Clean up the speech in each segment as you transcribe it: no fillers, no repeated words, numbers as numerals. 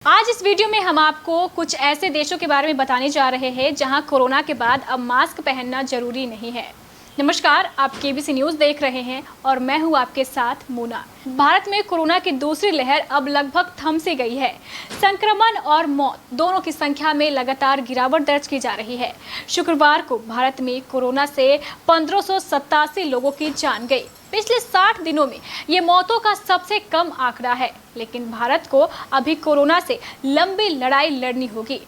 आज इस वीडियो में हम आपको कुछ ऐसे देशों के बारे में बताने जा रहे हैं जहां कोरोना के बाद अब मास्क पहनना जरूरी नहीं है। नमस्कार, आप केबीसी न्यूज़ देख रहे हैं और मैं हूं आपके साथ मोना। भारत में कोरोना की दूसरी लहर अब लगभग थम सी गई है। संक्रमण और मौत दोनों की संख्या में लगातार गिरावट दर्ज की जा रही है। शुक्रवार को भारत में कोरोना से 1587 लोगों की जान गई। पिछले 60 दिनों में ये मौतों का सबसे कम आंकड़ा है, लेकिन भारत को अभी कोरोना से लंबी लड़ाई लड़नी होगी।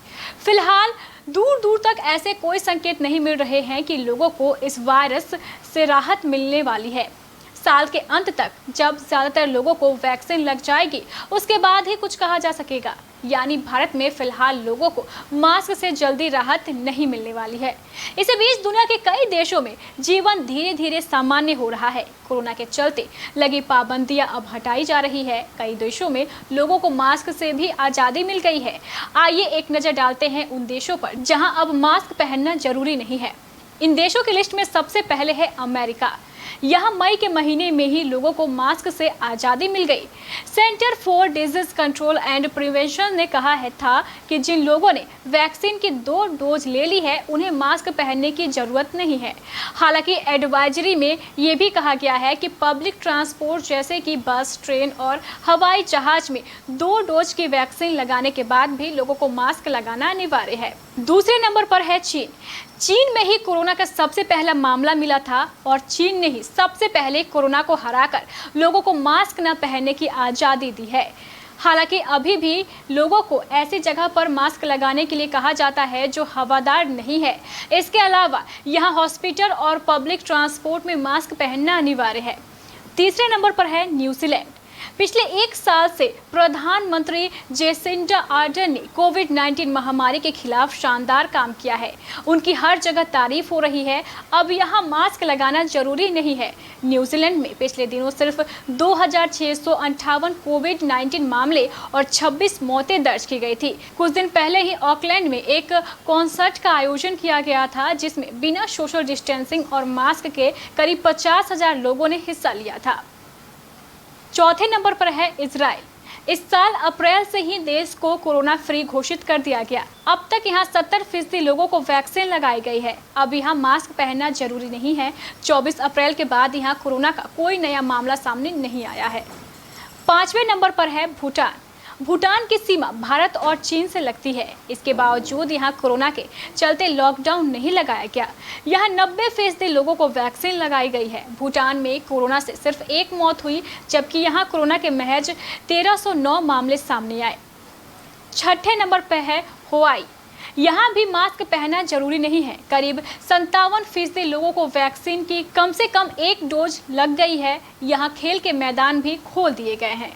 फिलहाल दूर दूर तक ऐसे कोई संकेत नहीं मिल रहे हैं कि लोगों को इस वायरस से राहत मिलने वाली है। साल के अंत तक जब ज्यादातर लोगों को वैक्सीन लग जाएगी, उसके बाद ही कुछ कहा जा सकेगा। यानी भारत में फिलहाल लोगों को मास्क से जल्दी राहत नहीं मिलने वाली है। इसी बीच दुनिया के कई देशों में जीवन धीरे धीरे सामान्य हो रहा है। कोरोना के चलते लगी पाबंदियां अब हटाई जा रही है। कई देशों में लोगों को मास्क से भी आज़ादी मिल गई है। आइए एक नज़र डालते हैं उन देशों पर जहां अब मास्क पहनना जरूरी नहीं है। इन देशों की लिस्ट में सबसे पहले है अमेरिका। यहाँ मई के महीने में ही लोगों को मास्क से आज़ादी मिल गई। Centre for disease control and prevention ने कहा था कि जिन लोगों ने वैक्सीन की 2 डोज ले ली है, उन्हें मास्क पहनने की ज़रूरत नहीं है। हालांकि एडवाइजरी में ये भी कहा गया है कि पब्लिक ट्रांसपोर्ट जैसे कि बस, ट्रेन और हवाई जहाज में 2 डोज की वैक्सीन लगाने के बाद भी लोगों को मास्क लगाना अनिवार्य है। दूसरे नंबर पर है चीन। चीन में ही कोरोना का सबसे पहला मामला मिला था और चीन ने ही सबसे पहले कोरोना को हराकर लोगों को मास्क न पहनने की आज़ादी दी है। हालांकि अभी भी लोगों को ऐसी जगह पर मास्क लगाने के लिए कहा जाता है जो हवादार नहीं है। इसके अलावा यहाँ हॉस्पिटल और पब्लिक ट्रांसपोर्ट में मास्क पहनना अनिवार्य है। तीसरे नंबर पर है न्यूजीलैंड। पिछले 1 साल से प्रधानमंत्री जेसिंडा आर्डर्न ने कोविड-19 महामारी के खिलाफ शानदार काम किया है। उनकी हर जगह तारीफ हो रही है। अब यहाँ मास्क लगाना जरूरी नहीं है। न्यूजीलैंड में पिछले दिनों सिर्फ 2658 कोविड-19 मामले और 26 मौतें दर्ज की गई थी। कुछ दिन पहले ही ऑकलैंड में एक कॉन्सर्ट का आयोजन किया गया था, जिसमें बिना सोशल डिस्टेंसिंग और मास्क के करीब 50,000 लोगों ने हिस्सा लिया था। चौथे नंबर पर है इजराइल। इस साल अप्रैल से ही देश को कोरोना फ्री घोषित कर दिया गया। अब तक यहाँ 70% लोगों को वैक्सीन लगाई गई है। अब यहाँ मास्क पहनना जरूरी नहीं है। 24 अप्रैल के बाद यहाँ कोरोना का कोई नया मामला सामने नहीं आया है। 5वें नंबर पर है भूटान। भूटान की सीमा भारत और चीन से लगती है। इसके बावजूद यहाँ कोरोना के चलते लॉकडाउन नहीं लगाया गया। यहाँ 90% लोगों को वैक्सीन लगाई गई है। भूटान में कोरोना से सिर्फ 1 मौत हुई, जबकि यहाँ कोरोना के महज 1309 मामले सामने आए। 6ठे नंबर पर है हवाई। यहाँ भी मास्क पहनना जरूरी नहीं है। करीब 57% लोगों को वैक्सीन की कम से कम 1 डोज लग गई है। यहाँ खेल के मैदान भी खोल दिए गए हैं।